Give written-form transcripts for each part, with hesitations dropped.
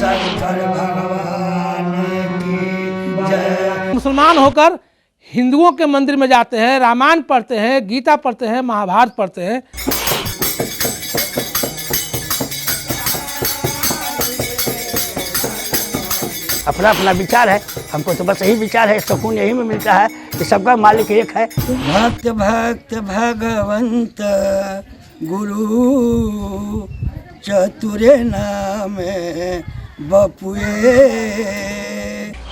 शंकर भगवान की जय। मुसलमान होकर हिंदुओं के मंदिर में जाते हैं, रामायण पढ़ते हैं, गीता पढ़ते हैं, महाभारत पढ़ते हैं। अपना अपना विचार है, हमको तो बस यही विचार है, सुकून यही में मिलता है कि सबका मालिक एक है। भक्त भक्त भगवंत गुरु चतुरे नाम बपुए।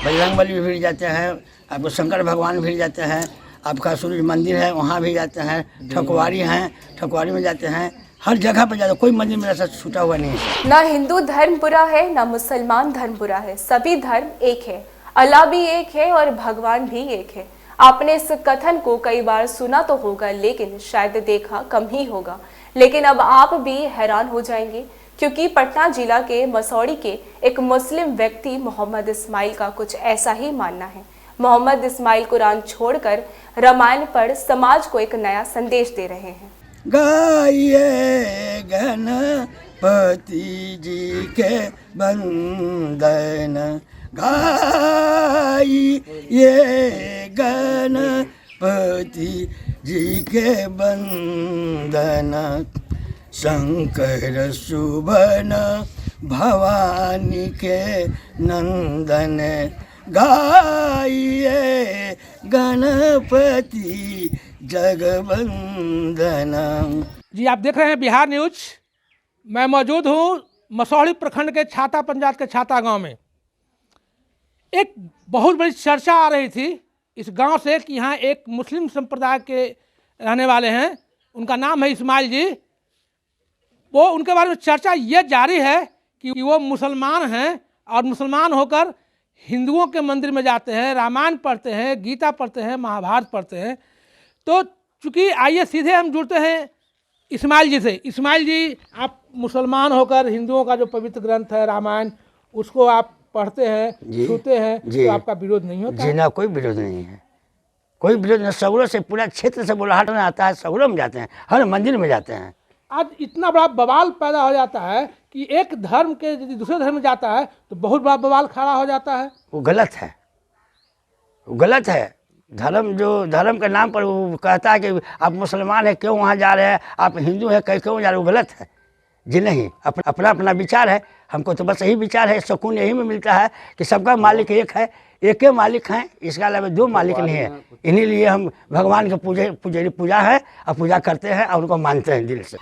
बजरंगबली भी भिड़ जाते हैं, आपको शंकर भगवान भिड़ जाते हैं, आपका सूर्य मंदिर है वहाँ भी जाते हैं, ठकुआरी हैं ठकुआरी में जाते हैं, हर जगह पर जाते, कोई मंदिर मेरा साथ छूटा हुआ नहीं है। ना हिंदू धर्म बुरा है ना मुसलमान धर्म बुरा है, सभी धर्म एक है, अल्लाह भी एक है और भगवान भी एक है। आपने इस कथन को कई बार सुना तो होगा, लेकिन शायद देखा कम ही होगा। लेकिन अब आप भी हैरान हो जाएंगे, क्योंकि पटना जिला के मसौड़ी के एक मुस्लिम व्यक्ति मोहम्मद इस्माइल का कुछ ऐसा ही मानना है। मोहम्मद इस्माइल कुरान छोड़कर रामायण पढ़ समाज को एक नया संदेश दे रहे हैं। गाइए गणपति जी के बंदन, गाइए गणपति जी के बंदन, शंकर सुबन भवानी के नंदन, गाइए गणपति जगवंदनम। जी आप देख रहे हैं बिहार न्यूज। मैं मौजूद हूँ मसौड़ी प्रखंड के छाता पंचायत के छाता गांव में। एक बहुत बड़ी चर्चा आ रही थी इस गांव से कि यहाँ एक मुस्लिम संप्रदाय के रहने वाले हैं, उनका नाम है इस्माइल जी। वो उनके बारे में चर्चा ये जारी है कि वो मुसलमान हैं और मुसलमान होकर हिंदुओं के मंदिर में जाते हैं, रामायण पढ़ते हैं, गीता पढ़ते हैं, महाभारत पढ़ते हैं। तो चूँकि आइए सीधे हम जुड़ते हैं इस्माइल जी से। इस्माइल जी, आप मुसलमान होकर हिंदुओं का जो पवित्र ग्रंथ है रामायण, उसको आप पढ़ते हैं, छूते हैं, तो आपका विरोध नहीं होता? जी ना, कोई विरोध नहीं है, कोई विरोध नहीं। सगरों से पूरा क्षेत्र से बुलाहट में आता है, सगरों में जाते हैं, हर मंदिर में जाते हैं। आज इतना बड़ा बवाल पैदा हो जाता है कि एक धर्म के यदि दूसरे धर्म में जाता है तो बहुत बड़ा बवाल खड़ा हो जाता है। वो गलत है, वो गलत है। धर्म जो धर्म के नाम पर वो कहता है कि आप मुसलमान हैं क्यों वहाँ जा रहे हैं, आप हिंदू हैं क्यों जा रहे हैं, वो गलत है जी। नहीं, अपना अपना विचार है, हमको तो बस यही विचार है, सुकून यही में मिलता है कि सबका मालिक एक है, एक ही मालिक हैं, इसके अलावा दो मालिक नहीं है। इन्हीं लिए हम भगवान के पूजा है और पूजा करते हैं और उनको मानते हैं दिल से।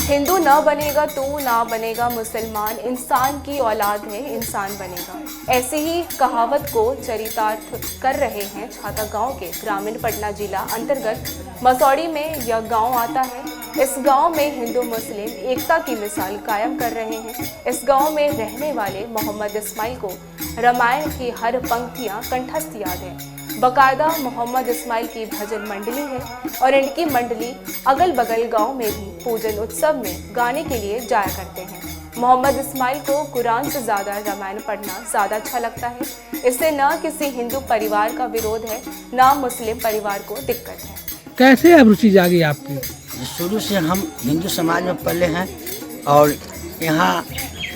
हिंदू न बनेगा तो ना बनेगा मुसलमान, इंसान की औलाद है इंसान बनेगा। ऐसी ही कहावत को चरितार्थ कर रहे हैं छाता गांव के ग्रामीण पटना जिला अंतर्गत मसौड़ी में यह गांव आता है। इस गांव में हिंदू मुस्लिम एकता की मिसाल कायम कर रहे हैं। इस गांव में रहने वाले मोहम्मद इस्माइल को रामायण की हर पंक्तियां कंठस्थ याद है। बकायदा मोहम्मद इस्माइल की भजन मंडली है और इनकी मंडली अगल बगल गांव में भी पूजन उत्सव में गाने के लिए जाया करते हैं। मोहम्मद इस्माइल को कुरान से ज़्यादा रामायण पढ़ना ज़्यादा अच्छा लगता है। इससे न किसी हिंदू परिवार का विरोध है, न मुस्लिम परिवार को दिक्कत है। कैसे अब रुचि जागी आपकी? शुरू से हम हिंदू समाज में पले हैं और यहाँ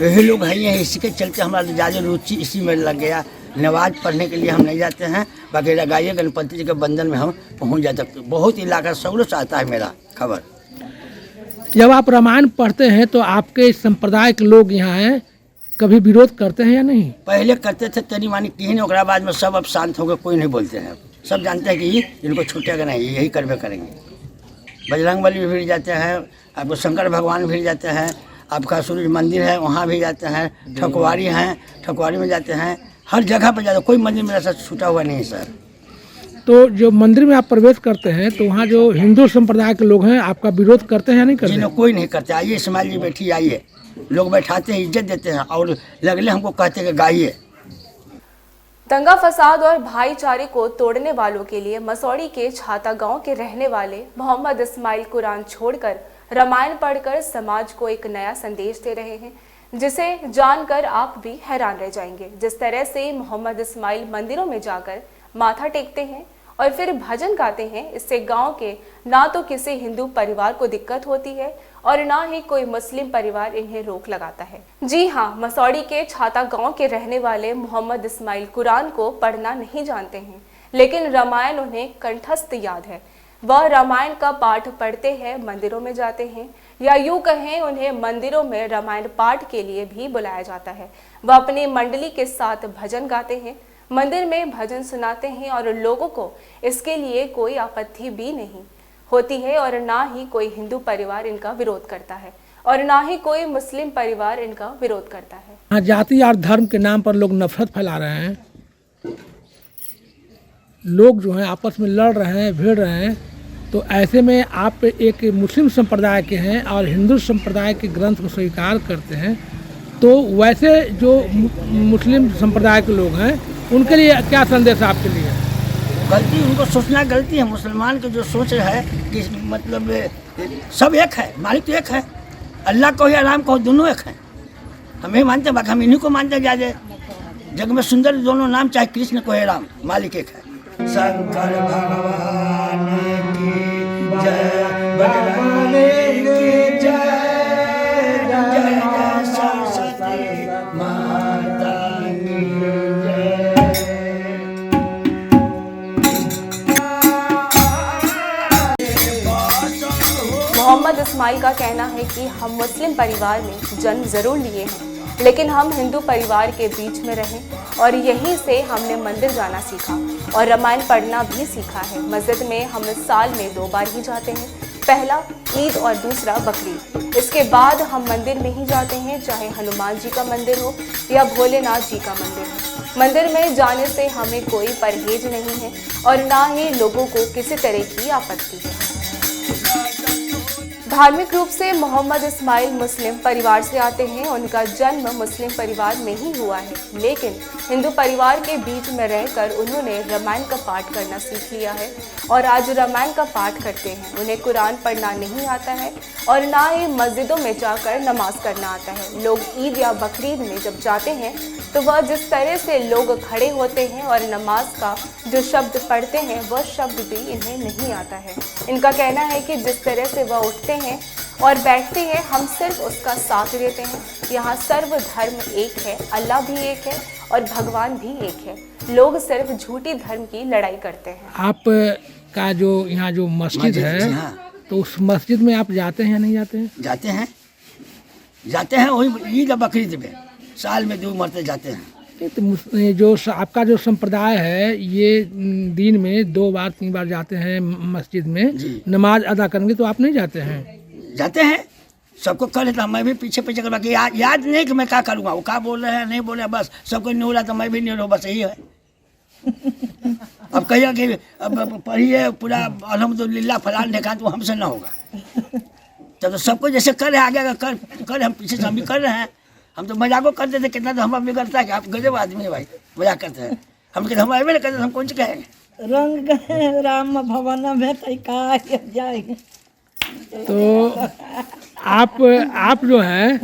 वही लोग हैं, इसी के चलते हमारा ज़्यादा रुचि इसी में लग गया। नमाज पढ़ने के लिए हम नहीं जाते हैं, बाकी लगाइए गणपति जी के बंधन में हम पहुँच जाते हैं। बहुत इलाका सगरों से आता है मेरा खबर। जब आप रामायण पढ़ते हैं तो आपके संप्रदाय के लोग यहाँ हैं, कभी विरोध करते हैं या नहीं? पहले करते थे तेरी मानी की, ओकरा बाद में सब अब शांत हो गए, कोई नहीं बोलते हैं। सब जानते हैं कि इनको छूटेगा नहीं, यही करवे करेंगे। बजरंगबली भी भिड़ जाते हैं, आपको शंकर भगवान भिड़ जाते हैं, आपका सूर्य मंदिर है वहाँ भी जाते हैं, ठकुआरी हैं ठकुआरी में जाते हैं, हर जगह पर जाते, कोई मंदिर मेरा साथ छूटा हुआ नहीं है सर। तो जो मंदिर में आप प्रवेश करते हैं तो वहाँ जो हिंदू संप्रदाय के लोग हैं आपका विरोध करते हैं या नहीं करते? कोई नहीं करते। आइए इस्माइल जी बैठी, आइए, लोग बैठाते हैं, इज्जत देते हैं और लगले हमको कहते हैं कि गाइए। दंगा फसाद और भाईचारे को तोड़ने वालों के लिए मसौड़ी के छाता गांव के रहने वाले मोहम्मद इस्माइल कुरान छोड़कर रामायण पढ़कर समाज को एक नया संदेश दे रहे हैं, जिसे जानकर आप भी हैरान रह जाएंगे। जिस तरह से मोहम्मद इस्माइल मंदिरों में जाकर माथा टेकते हैं और फिर भजन गाते हैं, इससे गांव के ना तो किसी हिंदू परिवार को दिक्कत होती है और ना ही कोई मुस्लिम परिवार इन्हें रोक लगाता है। जी हाँ, मसौड़ी के छाता गांव के रहने वाले मोहम्मद इस्माइल कुरान को पढ़ना नहीं जानते हैं, लेकिन रामायण उन्हें कंठस्थ याद है। वह रामायण का पाठ पढ़ते हैं, मंदिरों में जाते हैं, या यूं कहें उन्हें मंदिरों में रामायण पाठ के लिए भी बुलाया जाता है। वह अपनी मंडली के साथ भजन गाते हैं, मंदिर में भजन सुनाते हैं और लोगों को इसके लिए कोई आपत्ति भी नहीं होती है और ना ही कोई हिंदू परिवार इनका विरोध करता है और ना ही कोई मुस्लिम परिवार इनका विरोध करता है। जाति और धर्म के नाम पर लोग नफरत फैला रहे हैं, लोग जो हैं आपस में लड़ रहे हैं, भिड़ रहे हैं। तो ऐसे में आप एक मुस्लिम संप्रदाय के हैं और हिंदू संप्रदाय के ग्रंथ को स्वीकार करते हैं, तो वैसे जो मुस्लिम संप्रदाय के लोग हैं उनके लिए क्या संदेश आपके लिए? गलती उनको सोचना गलती है। मुसलमान की जो सोच है कि मतलब सब एक है, मालिक तो एक है, अल्लाह को या राम को, दोनों एक हैं। हम यही मानते हैं, बाकी हम इन्हीं को मानते हैं। ज़्यादा जग में सुंदर दोनों नाम, चाहे कृष्ण को है राम, मालिक एक है। शंकर भगवान की जय, बजरंग की जय, जय जय सरस्वती माता की जय। मोहम्मद इस्माइल का कहना है कि हम मुस्लिम परिवार में जन्म जरूर लिए हैं, लेकिन हम हिंदू परिवार के बीच में रहें और यहीं से हमने मंदिर जाना सीखा और रामायण पढ़ना भी सीखा है। मस्जिद में हम साल में 2 बार ही जाते हैं, पहला ईद और दूसरा बकरीद। इसके बाद हम मंदिर में ही जाते हैं, चाहे हनुमान जी का मंदिर हो या भोलेनाथ जी का मंदिर हो। मंदिर में जाने से हमें कोई परहेज नहीं है और ना ही लोगों को किसी तरह की आपत्ति है। धार्मिक रूप से मोहम्मद इस्माइल मुस्लिम परिवार से आते हैं, उनका जन्म मुस्लिम परिवार में ही हुआ है, लेकिन हिंदू परिवार के बीच में रहकर उन्होंने रामायण का पाठ करना सीख लिया है और आज रामायण का पाठ करते हैं। उन्हें कुरान पढ़ना नहीं आता है और ना ही मस्जिदों में जाकर नमाज करना आता है। लोग ईद या बकरीद में जब जाते हैं तो वह जिस तरह से लोग खड़े होते हैं और नमाज का जो शब्द पढ़ते हैं वह शब्द भी इन्हें नहीं आता है। इनका कहना है कि जिस तरह से वह उठते हैं और बैठते हैं, हम सिर्फ उसका साथ देते हैं। यहाँ सर्व धर्म एक है, अल्लाह भी एक है और भगवान भी एक है। लोग सिर्फ झूठी धर्म की लड़ाई करते हैं। आप का जो यहाँ जो मस्जिद है, हाँ। तो उस मस्जिद में आप जाते हैं या नहीं जाते हैं? जाते हैं वही ईद या बकरीद में साल में 2 मरते जाते हैं। तो जो आपका जो संप्रदाय है, ये दिन में 2 बार 3 बार जाते हैं मस्जिद में नमाज अदा करेंगे, तो आप नहीं जाते हैं? जाते हैं, सबको कर लेता, मैं भी पीछे पीछे कर, बाकी याद नहीं कि मैं क्या करूँगा, वो क्या बोल रहे हैं नहीं बोल रहे हैं, बस सबको नहीं हो रहा तो मैं भी नहीं हो, बस यही है। अब कहिए कि अब पढ़िए पूरा अल्हम्दुलिल्लाह फलान देखा तो हमसे ना होगा। तो सबको जैसे कर रहे आगे कर हम पीछे से हम भी कर रहे हैं। हम तो मजाको करते थे, कितना तो हम बिगड़ता है कि आप गजब आदमी है भाई, मजाक करते हैं। हम कहते हम अबे नहीं करते, हम कौन से कहेंगे। रंग राम भवन में जाएंगे। तो आप जो है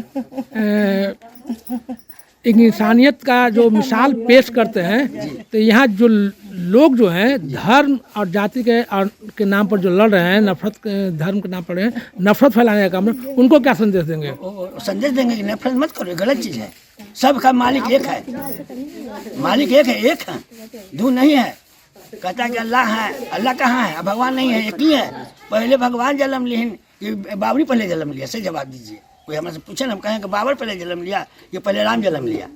एक इंसानियत का जो मिसाल पेश करते हैं, तो यहाँ जो लोग जो हैं धर्म और जाति के नाम पर जो लड़ रहे हैं, नफरत धर्म के नाम पर नफरत फैलाने का काम, उनको क्या संदेश देंगे? संदेश देंगे कि नफरत मत करो, गलत चीज़ है। सबका मालिक एक है, मालिक एक है, 2 नहीं है। कहता है कि अल्लाह है, अल्लाह कहाँ है? भगवान नहीं है, एक ही है। पहले भगवान जन्म लिए कि बाबरी पहले जन्म लिया? सही जवाब दीजिए। कोई हमसे पूछे ना, हम कहें कि बाबर पहले जन्म लिया, ये पहले राम जन्म लिया।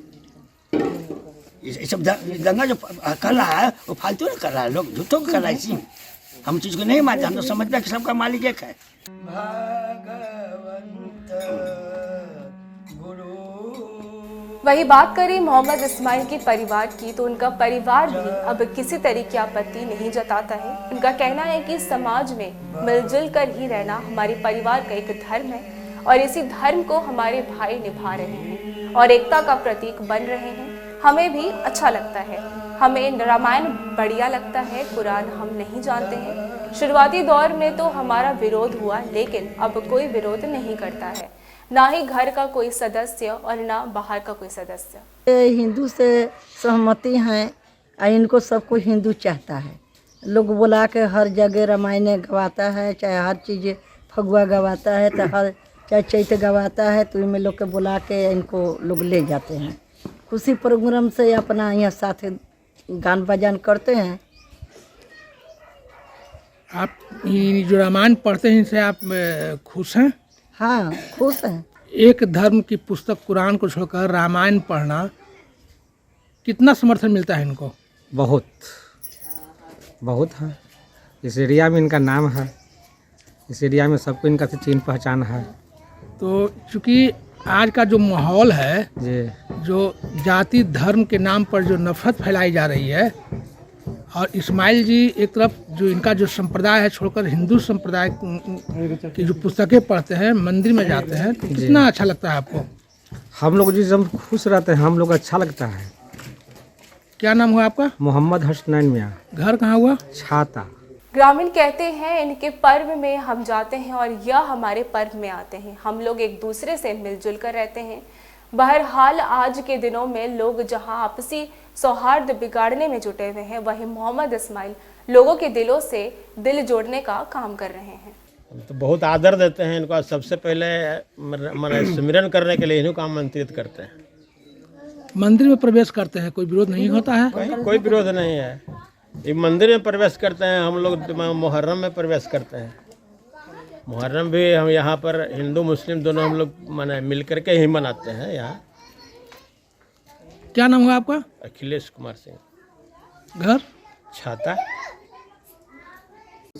ये सब दंगा जो कर रहा है वो फालतू नहीं कर रहा है, लोग झूठों को कर रहा है। इसी हम चीज़ को नहीं मानते, हम तो समझते हैं कि सबका मालिक एक है। वही बात करें मोहम्मद इस्माइल के परिवार की, तो उनका परिवार भी अब किसी तरह की आपत्ति नहीं जताता है। उनका कहना है कि समाज में मिलजुल कर ही रहना हमारे परिवार का एक धर्म है और इसी धर्म को हमारे भाई निभा रहे हैं और एकता का प्रतीक बन रहे हैं। हमें भी अच्छा लगता है। हमें रामायण बढ़िया लगता है, कुरान हम नहीं जानते हैं। शुरुआती दौर में तो हमारा विरोध हुआ, लेकिन अब कोई विरोध नहीं करता है, ना ही घर का कोई सदस्य और ना बाहर का कोई सदस्य। ये हिंदू से सहमति हैं और इनको सब कुछ हिंदू चाहता है। लोग बुला के हर जगह रामायण गवाता है, चाहे हर चीज़ फगुआ गवाता है, तो हर चाहे चैत गवाता है, तो इनमें लोग के बुला के इनको लोग ले जाते हैं। खुशी प्रोग्राम से अपना यहाँ साथ गान बजान करते हैं। आप ये जो रामायण पढ़ते हैं इनसे आप खुश हैं? हाँ, खुश हैं। एक धर्म की पुस्तक कुरान को छोड़कर रामायण पढ़ना, कितना समर्थन मिलता है इनको? बहुत बहुत है। इस एरिया में इनका नाम है, इस एरिया में सबको इनका चिन्ह पहचान है। तो चूँकि आज का जो माहौल है, जी जो जाति धर्म के नाम पर जो नफरत फैलाई जा रही है, और इस्माइल जी एक तरफ जो इनका जो संप्रदाय है छोड़कर हिंदू संप्रदाय की जो पुस्तकें पढ़ते हैं, मंदिर में जाते हैं, तो कितना अच्छा लगता है आपको? हम लोग जी जब खुश रहते हैं, हम लोग अच्छा लगता है। क्या नाम हुआ आपका? मोहम्मद हसनैन मियाँ। घर कहाँ हुआ? छाता। ग्रामीण कहते हैं इनके पर्व में हम जाते हैं और यह हमारे पर्व में आते हैं। हम लोग एक दूसरे से मिलजुल कर रहते हैं। बहरहाल आज के दिनों में लोग जहां आपसी सौहार्द बिगाड़ने में जुटे हुए हैं, वहीं मोहम्मद इस्माइल लोगों के दिलों से दिल जोड़ने का काम कर रहे हैं। हम तो बहुत आदर देते हैं इनको। सबसे पहले मैंने सिमरन करने के लिए इन्हीं को आमंत्रित करते हैं। मंदिर में प्रवेश करते हैं, कोई विरोध नहीं होता है? कोई विरोध नहीं है। ये मंदिर में प्रवेश करते हैं, हम लोग मुहर्रम में प्रवेश करते हैं। मुहर्रम भी हम यहाँ पर हिंदू मुस्लिम दोनों हम लोग माने मिल करके ही मनाते हैं यहाँ। क्या नाम हुआ आपका? अखिलेश कुमार सिंह। घर? छाता।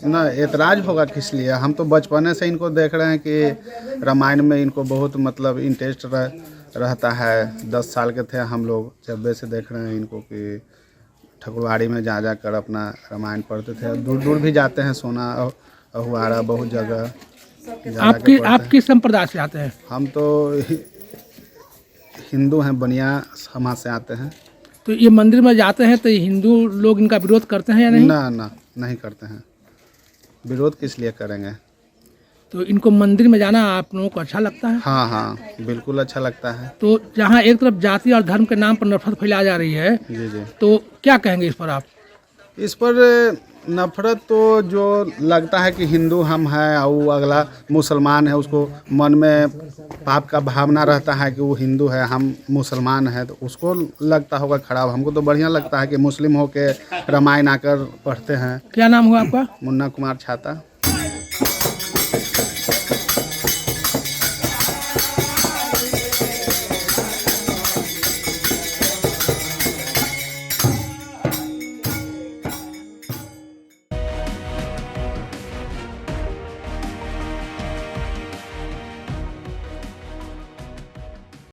ना एतराज होगा किस लिए? हम तो बचपने से इनको देख रहे हैं कि रामायण में इनको बहुत मतलब इंटरेस्ट रहता है। 10 साल के थे हम लोग जब से देख रहे हैं इनको कि ठकुरवाड़ी में जा कर अपना रामायण पढ़ते थे। दूर दूर भी जाते हैं, सोना अहुआरा बहुत जगह। आप किस संप्रदाय से आते हैं? हम तो हिंदू हैं, बनिया समाज से आते हैं। तो ये मंदिर में जाते हैं तो हिंदू लोग इनका विरोध करते हैं या नहीं? ना नहीं करते हैं। विरोध किस लिए करेंगे? तो इनको मंदिर में जाना आप लोगों को अच्छा लगता है? हाँ बिल्कुल अच्छा लगता है। तो जहाँ एक तरफ जाति और धर्म के नाम पर नफरत फैलाई जा रही है, जी तो क्या कहेंगे इस पर आप? इस पर नफरत तो जो लगता है कि हिंदू हम हैं और अगला मुसलमान है, उसको मन में पाप का भावना रहता है कि वो हिंदू है, हम मुसलमान हैं, तो उसको लगता होगा खराब। हमको तो बढ़िया लगता है कि मुस्लिम होके रामायण आकर पढ़ते हैं। क्या नाम हुआ आपका? मुन्ना कुमार छाता।